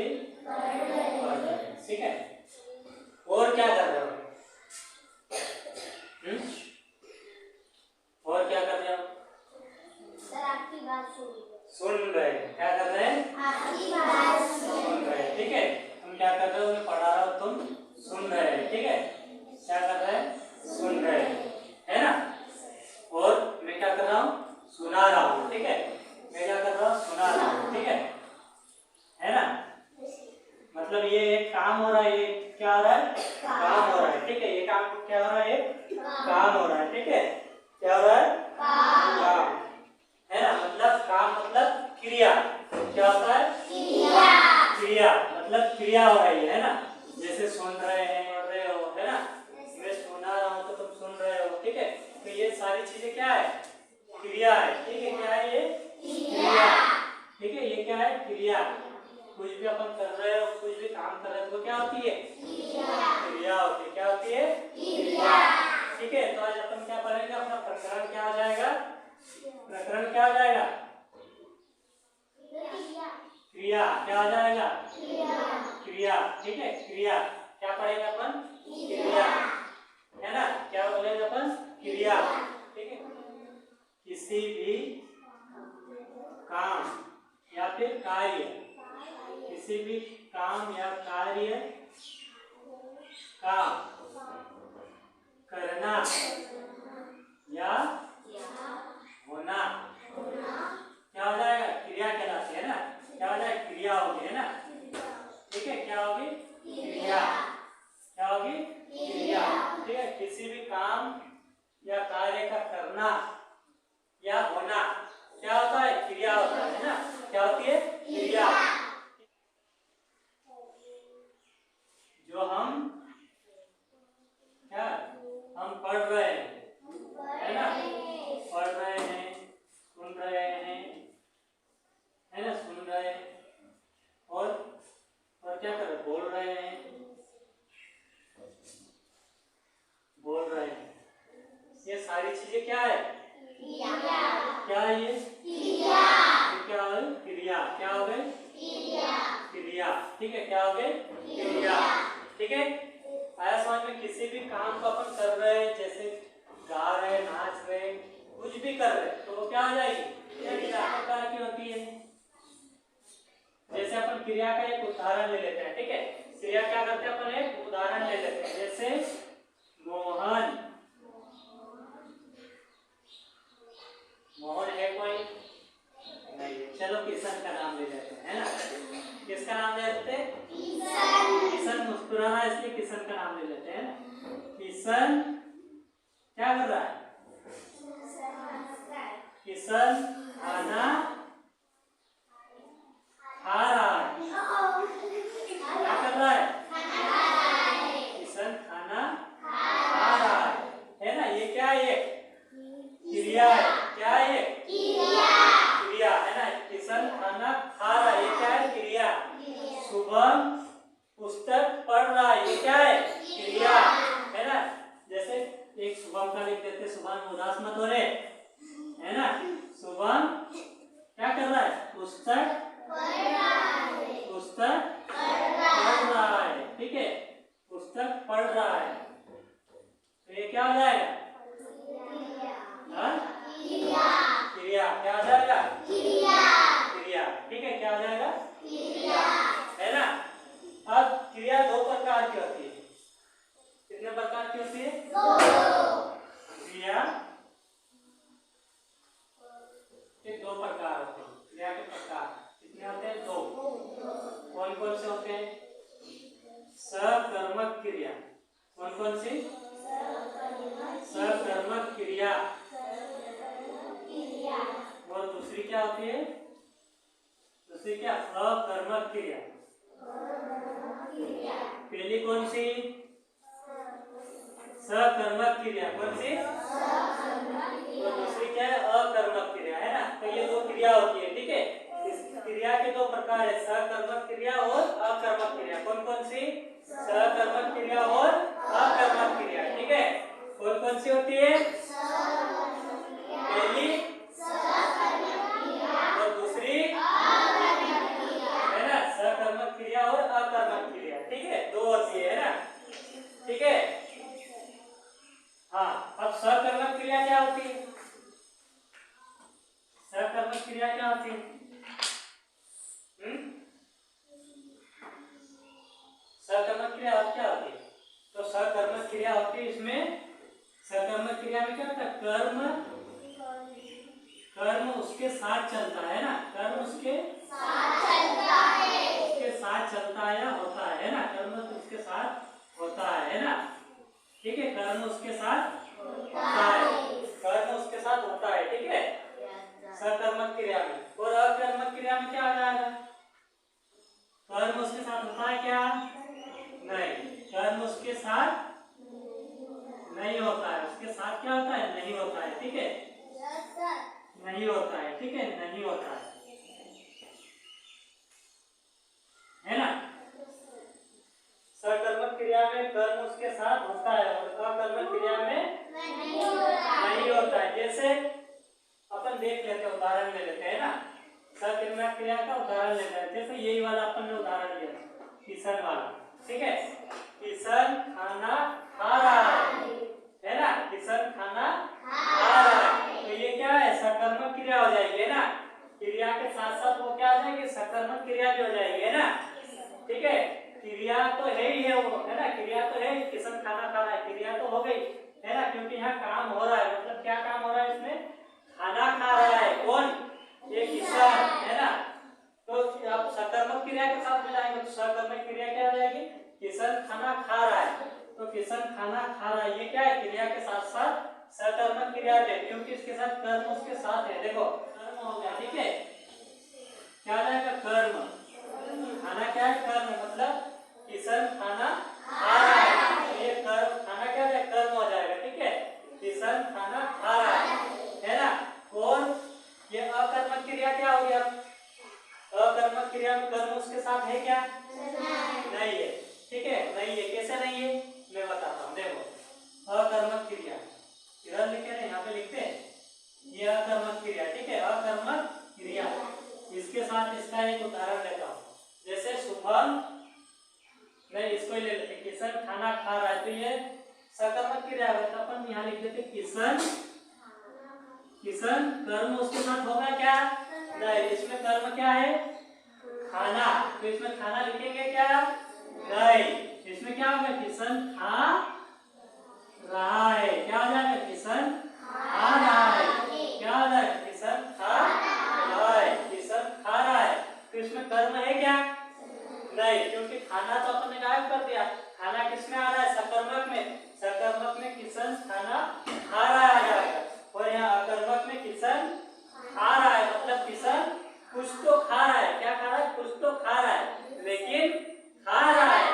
बच्चे पढ़ रहे हैं, ठीक है। और क्या कर रहे हो? और क्या कर रहे हो? सर आपकी बात सुन रहे हैं। क्या कर रहे हैं? आपकी बात सुन रहे हैं, ठीक है। तुम क्या कर रहे हो? मैं पढ़ा रहा हूँ, तुम सुन रहे हैं, ठीक है। क्या कर रहे हैं? सुन रहे हैं, है ना। और मैं क्या कर रहा हूँ? सुना रहा हूँ, ठीक है। मैं क्या कर रहा हूँ? सुना रहा हूँ, ठीक है ना। मतलब ये एक काम हो रहा है, ये क्या हो रहा है? काम हो रहा है, ठीक है। ये काम क्या हो रहा है? काम हो रहा है, ठीक है। क्या हो रहा है? काम, है ना। मतलब काम मतलब क्रिया। क्या होता है? क्रिया मतलब क्रिया हो रही है ना। जैसे सुन रहे हैं, पढ़ रहे हो, है ना। मैं सुना रहा हूँ तो तुम सुन रहे हो, ठीक है। तो ये सारी चीजें क्या है? क्रिया है, ठीक है। क्या है ये? क्रिया, ठीक है। ये क्या है? क्रिया। कुछ भी अपन कर रहे हो, कुछ भी काम कर रहे हो तो क्या होती है? क्रिया होती है। क्या होती है? क्रिया, ठीक है। तो आज अपन क्या पढ़ेंगे? अपना प्रकरण क्या हो जाएगा? प्रकरण क्या हो जाएगा? क्रिया। क्या हो जाएगा? क्रिया, ठीक है। क्रिया क्या पढ़ेंगे अपन? क्रिया, है ना। क्या बोलेंगे अपन? क्रिया, ठीक है। किसी भी काम या फिर कार्य, किसी भी काम या कार्य का करना या होना क्या हो जाएगा? क्रिया कहलाती है ना। क्या हो जाएगा? क्रिया होगी, है ना, ठीक है। क्या होगी? क्रिया। क्या होगी? क्रिया, ठीक है। किसी भी काम या कार्य का करना या होना क्या होता है? क्रिया होता है ना। क्या होती है? क्रिया। जो हम क्या हम पढ़ रहे हैं, है ना। पढ़ रहे हैं, सुन रहे हैं, है ना। सुन रहे हैं और क्या कर रहे? बोल रहे हैं, बोल रहे हैं। ये सारी चीजें क्या है? क्या है ये? क्या हो गई? क्रिया। क्या हो गई? क्रिया, ठीक है। क्या हो गई? क्रिया, ठीक है। आया समझ में? किसी भी काम को अपन कर रहे हैं, जैसे गा रहे, नाच रहे, कुछ भी कर रहे, तो वो क्या हो जाएगी? क्रिया प्रकार की होती है। जैसे अपन क्रिया का एक उदाहरण ले लेते हैं, ठीक है। क्रिया क्या करते हैं? अपन एक उदाहरण ले लेते हैं, जैसे मोहन। मोहन है कोई? नहीं है। चलो किशन का नाम ले लेते हैं, है ना। किसका नाम ले लेते हैं? किशन मुस्कुरा रहा है, इसलिए किशन का नाम ले लेते हैं ना। किशन क्या कर रहा है? किशन खाना खा रहा है। क्या कर रहा है? किशन खाना खा रहा है ना। ये क्या है? क्रिया है। क्या है? क्रिया, है ना। किशन खाना खा रहा है, ये क्या है? क्रिया। शुभम पुस्तक पढ़ रहा है, ये क्या है? क्रिया, है ना। जैसे एक शुभम का लिख देते, शुभम उदास मत हो रहे, है ना। शुभम क्या कर रहा है? पुस्तक पढ़ रहा है, ठीक है। पुस्तक पढ़ रहा है, तो ये क्या हो जाएगा? क्रिया। क्या हो जाएगा? क्रिया, ठीक है। क्या हो जाएगा? है ना। अब क्रिया दो प्रकार की होती है। कितने प्रकार की होती है? क्रिया के दो प्रकार होते हैं। क्रिया के प्रकार कितने होते हैं? दो। कौन कौन से होते हैं? सकर्मक क्रिया। कौन कौन सी? सकर्मक क्रिया। और दूसरी क्या होती है? दूसरी क्या? अकर्मक क्रिया। पहली कौन सी? सकर्मक क्रिया। कौन सी? और दूसरी क्या है? अकर्मक क्रिया, है ना। तो ये दो क्रिया होती है, ठीक है। इस क्रिया के दो प्रकार है, सकर्मक क्रिया और अकर्मक क्रिया। कौन कौन सी? सकर्मक क्रिया और अकर्मक क्रिया, ठीक है। कौन कौन सी होती है? पहली और दूसरी, है ना। सकर्मक क्रिया क्रिया क्या होती है? तो सकर्मक क्रिया होती है इसमें। सकर्मक क्रिया में क्या होता है? कर्म उसके साथ चलता है ना, कर्म उसके साथ चलता है या होता है ना, कर्म उसके साथ होता है ना, ठीक है, कर्म उसके साथ होता है, कर्म उसके साथ होता है, ठीक है, सकर्मक क्रिया में। और अकर्मक क्रिया में क्या आ जाएगा? कर्म उसके साथ होता है क्या? नहीं, कर्म उसके साथ नहीं होता है, उसके साथ क्या होता है? नहीं होता है, ठीक है, नहीं होता है, ठीक है, नहीं होता है ना। सकर्मक क्रिया में कर्म उसके साथ होता है और अकर्मक क्रिया में नहीं होता है। जैसे अपन देख लेते हैं, उदाहरण ले लेते हैं ना, सकर्मक क्रिया का उदाहरण लेते हैं। जैसे यही वाला अपन ने उदाहरण लिया, किशन वाला, ठीक है, किशन खाना खा रहा है ना, किशन खाना खा रहा है, तो ये क्या है? सकर्मक क्रिया हो जाएगी, है ना, क्रिया के साथ साथ वो क्या हो जाएगी? सकर्मक क्रिया भी हो जाएगी, है ना, ठीक है, क्रिया तो है ही है वो, है ना, क्रिया तो है, किशन खाना खा रहा है, क्रिया तो हो गई, है ना, क्योंकि यहाँ काम हो रहा है, मतलब क्या काम हो रहा है इसमें? खाना खा रहा है, कौन? ये किसान, है ना। तो अब सकर्मक क्रिया के साथ मिलाएंगे तो सकर्मक क्रिया क्या हो जाएगी? किशन खाना खा रहा है, तो किशन खाना खा रहा है, ये क्या है? क्रिया के साथ साथ सकर्मक क्रिया है, क्योंकि इसके साथ कर्म उसके साथ है। देखो कर्म हो गया, ठीक है, क्या हो जाएगा? कर्म, खाना क्या है? कर्म, मतलब किशन खाना खा रहा है, तो ये कर्म, खाना क्या है? कर्म हो जाएगा, ठीक है, किशन खाना खा रहा है ना। और ये अकर्मक क्रिया क्या हो गया? अकर्मक क्रिया में कर्म उसके साथ है क्या? नहीं है, ठीक है, नहीं है। कैसे नहीं है? मैं बताता हूँ, देखो अकर्मक क्रिया इधर लिखे ना, यहाँ पे लिखते हैं, ये अकर्मक क्रिया, ठीक है, अकर्मक क्रिया, इसके साथ इसका एक उदाहरण लेता हूँ। जैसे शुभम, नहीं इसको ही ले लेते, किशन खाना खा रहा है, तो ये सकर्मक क्रिया है, तो अपन यहाँ लिख देते किशन, किशन कर्म उसके साथ होगा क्या? नहीं, इसमें कर्म क्या है? खाना, तो इसमें खाना लिखेंगे क्या? नहीं, इसमें क्या होगा? किशन खा रहा है, क्या हो जाएगा? किशन खा रहा है, क्या हो जाएगा? किशन खा रहा है, किशन खा रहा है, तो इसमें कर्म है क्या? नहीं, क्योंकि खाना तो अपन ने गायब कर दिया। खाना किसमें आ रहा है? सकर्मक में, सकर्मक में किशन खाना खा रहा है जाएगा, और यहाँ अकर्मक में किशन खा रहा है, मतलब किशन कुछ तो खा रहा है, क्या खा रहा है? कुछ तो खा रहा है, लेकिन खा रहा है,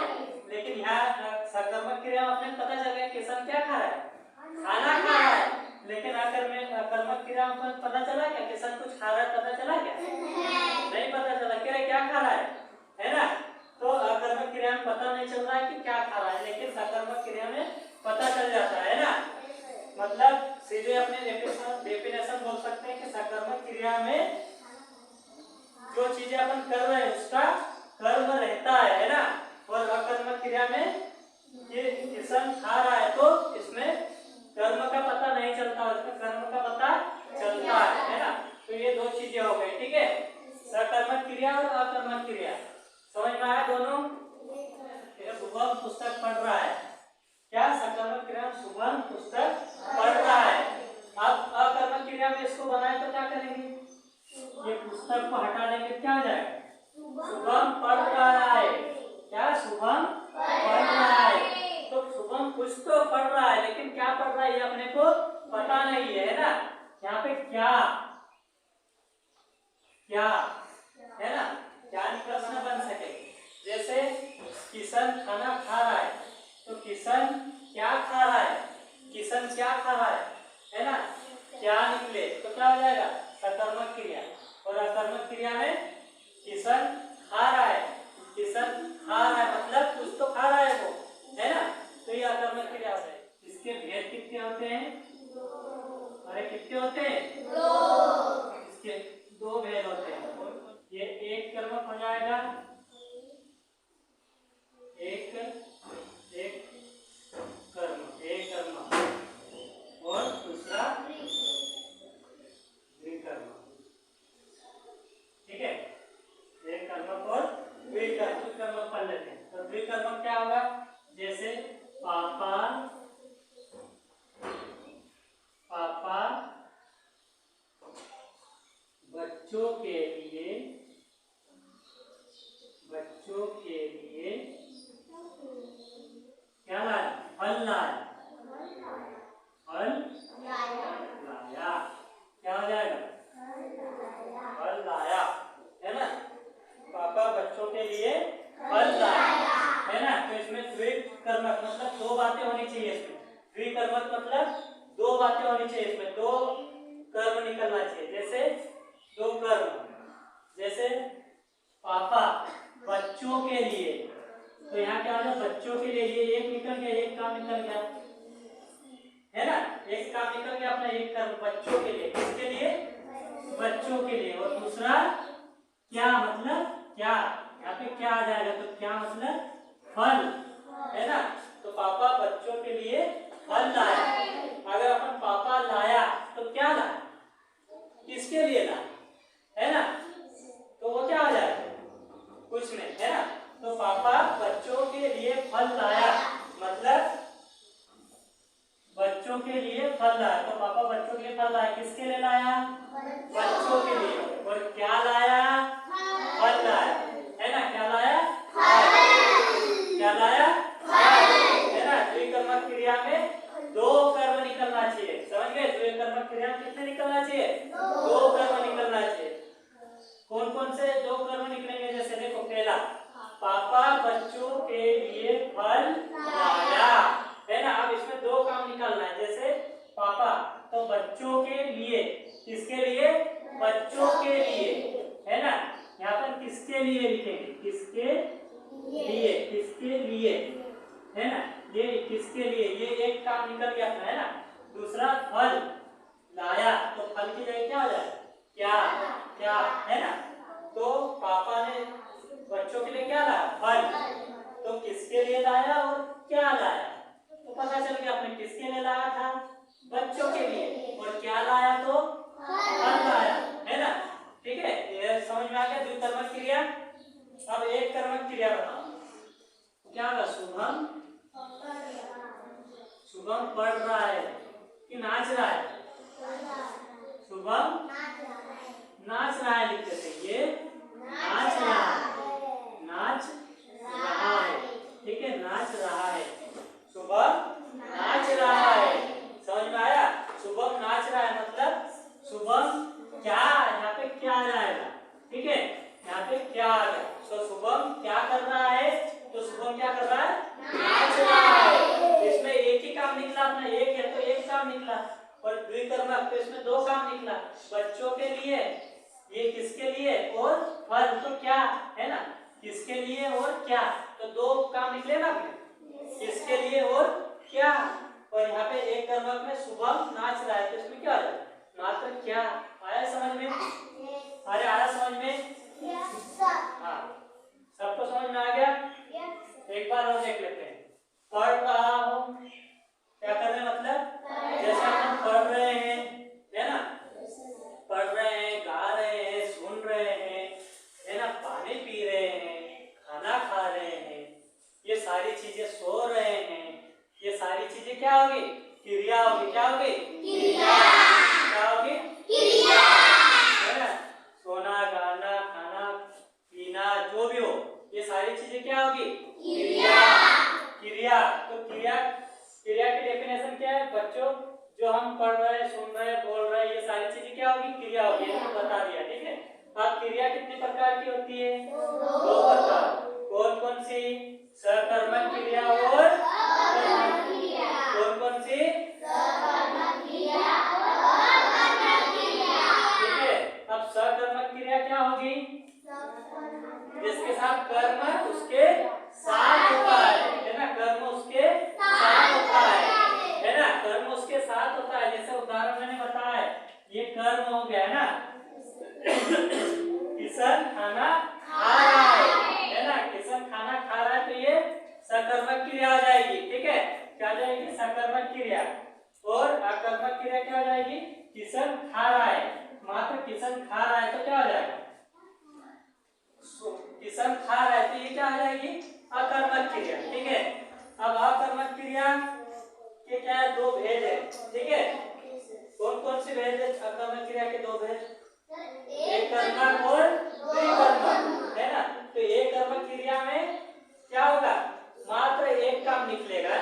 लेकिन यहाँ सकर्मक क्रिया में अपने पता चल गया किशन क्या खा रहा है? खाना खा रहा है, लेकिन अकर्मक क्रिया में पता चला क्या किशन कुछ खा रहा है? पता चला क्या? नहीं पता चला, क्या खा रहा है ना। तो अकर्मक क्रिया में पता नहीं चल रहा है कि क्या खा रहा है, लेकिन सकर्मक क्रिया में पता चल जाता है ना। मतलब सीधे अपने डेफिनेशन बोल सकते हैं कि सकर्मक क्रिया में जो चीजें अपन कर रहे हैं उसका कर्म रहता है ना, और अकर्मक क्रिया में ये किशन खा रहा है, तो इसमें कर्म का पता नहीं चलता, उसमें कर्म का पता चलता है ना। तो ये दो चीजें हो गई, ठीक है, सकर्मक क्रिया और अकर्मक क्रिया। समझ में आया दोनों? शुभम पुस्तक पढ़ रहा है, क्या? सकर्मक क्रिया में शुभम पुस्तक पढ़ रहा है। अब अकर्मक क्रिया में इसको बनाए तो क्या करेंगे? ये पुस्तक को हटा देंगे, क्या हो जाएगा? शुभम पढ़ रहा है, क्या? शुभम पढ़ रहा है, तो शुभम कुछ तो पढ़ रहा है, लेकिन क्या पढ़ रहा है ये अपने को पता नहीं है ना। यहाँ पे क्या क्या है ना, क्या प्रश्न बन सके। जैसे किशन खाना खा रहा है, तो किशन क्या खा रहा है? किशन क्या खा रहा है ना, क्या निकले तो क्या हो जाएगा? सकर्मक क्रिया। और अकर्मक क्रिया में किशन खा रहा है, किशन खा रहा है मतलब कुछ तो खा रहा है वो, है ना, तो ये अकर्मक क्रिया है। इसके भेद कितने होते हैं? अरे कितने होते हैं? दो। इसके दो भेद होते हैं। ये एक कर्मक हो जाएगा, एक कर्म और दूसरा द्विकर्म, ठीक है, एक कर्मक और द्विकर्म पढ़ लेते हैं। तो द्विकर्मक क्या होगा? जैसे पापा बच्चों के लिए क्या लाया? फल लाया। क्या हो जाएगा? फल लाया, है ना? पापा बच्चों के लिए फल लाया, है ना? तो इसमें द्विकर्मक मतलब दो बातें होनी चाहिए। इसमें द्विकर्मक मतलब दो बातें होनी चाहिए। इसमें दो कर्म निकलना चाहिए। जैसे दो कर्म, जैसे पापा बच्चों के लिए, तो यहाँ क्या होगा? बच्चों के लिए ये एक निकल गया, एक काम निकल गया, है ना? एक काम निकल गया अपना, एक कर्म बच्चों के लिए। किसके लिए? बच्चों के लिए। और दूसरा क्या मतलब क्या, यहाँ पे क्या आ जाएगा? तो क्या मतलब फल, है ना? तो पापा बच्चों के लिए फल लाया। अगर अपन पापा लाया तो क्या लाया? किसके लिए लाया, है ना? तो वो क्या आ जाएगा? कुछ नहीं, है ना? तो पापा बच्चों के लिए फल लाया मतलब बच्चों के लिए फल लाया। तो पापा बच्चों के लिए फल लाया, किसके लिए लाया? बच्चों के लिए। और क्या लाया? फल लाया, है ना? क्या लाया? क्या लाया? है ना? द्विकर्मक क्रिया में दो कर्म निकलना चाहिए। समझ गए? द्विकर्मक क्रिया में कितने निकलना चाहिए? दो कर्म निकलना चाहिए। कौन कौन से दो कर्म निकलेंगे? जैसे देखो, पहला पापा बच्चों के लिए फल लाया, है ना? अब इसमें दो काम निकालना है। जैसे पापा तो बच्चों के लिए, किसके लिए? बच्चों के लिए, है ना? यहाँ पर किसके लिए लिखेंगे? किसके लिए, किसके लिए, है ना? ये किसके लिए, ये एक काम निकल गया अपना, है ना? दूसरा फल लाया, तो फल की जगह क्या हो जाए? क्या, क्या, है ना? तो पापा ने बच्चों के लिए क्या लाया? फल। तो किसके लिए लाया और क्या लाया? तो पता चल गया अपने किसके लिए लाया था? बच्चों के लिए। और क्या लाया? तो फल लाया, है ना? ठीक है, ये समझ में आ गया द्विकर्मक क्रिया। अब एक कर्मक क्रिया बताओ, क्या होगा? शुभम पढ़ रहा है कि नाच रहा है? शुभम नाच रहा है लिखते थे, ये नाच रहा है, नाच रहा है, ठीक है? नाच रहा है, शुभम नाच रहा है। समझ में आया? शुभम नाच रहा है मतलब शुभम क्या, यहाँ पे क्या आ जाएगा? ठीक है, यहाँ पे क्या आ गया? तो शुभम क्या कर रहा है? तो शुभम क्या कर रहा है? नाच रहा है। इसमें एक ही काम निकला अपना, एक है तो एक काम निकला। और द्विकर्मक तो इसमें दो काम निकला, बच्चों के लिए, ये किसके लिए? और फल, तो क्या, है ना? किसके लिए और क्या, तो दो काम निकले ना अपने, किसके लिए और क्या। और यहाँ पे एक कर्मक में शुभम नाच रहा है, तो इसमें क्या आ जाए? मात्र क्या। आया समझ में? अरे आया समझ में? हाँ, सबको समझ में आ गया? एक बार और देख लेते हैं। पढ़ रहा हूँ, क्या कर रहे हैं? मतलब जैसे हम पढ़ रहे हैं, है ना? पढ़ रहे हैं, गा रहे हैं, सुन रहे हैं, है ना? पानी पी रहे हैं, खाना खा रहे हैं, ये सारी चीजें, सो रहे हैं, ये सारी चीजें क्या होगी? क्रिया होगी। क्या होगी? क्रिया। क्या होगी? क्रिया, है ना? सोना, गाना, खाना पीना, जो भी हो, ये सारी चीजें क्या होगी? क्रिया। क्रिया, तो क्रिया, क्रिया की डेफिनेशन क्या है बच्चों? जो हम पढ़ रहे हैं, सुन रहे हैं, बोल रहे हैं, ये सारी चीजें क्या होगी? क्रिया होगी। ये बता दिया, ठीक है? अब क्रिया कितने प्रकार की होती है? दो प्रकार। कौन कौन सी? सकर्मक क्रिया और अकर्मक क्रिया। कौन कौन सी? सकर्मक क्रिया और अकर्मक क्रिया। ठीक है, अब सकर्मक क्रिया क्या होगी? जिसके साथ कर्म उसके साथ होता है ना? कर्म उसके साथ होता है ना? कर्म उसके साथ होता है। जैसे उदाहरण मैंने बताया, ये कर्म हो गया ना, किशन खाना खा रहा है ना? किशन खाना खा रहा है, तो ये सकर्मक क्रिया आ जाएगी। ठीक है, क्या आ जाएगी? सकर्मक क्रिया। और अकर्मक क्रिया क्या आ जाएगी? किशन खा रहा है, मात्र किशन खा रहा है, तो क्या आ जाएगा? किशन खा रहा है, तो ये क्या आ जाएगी? अकर्मक भेद है कर्मक क्रिया के? दो भेद, एक एक कर्मक और द्विकर्मक, है ना। तो एक कर्मक क्रिया में क्या होगा, मात्र एक काम निकलेगा,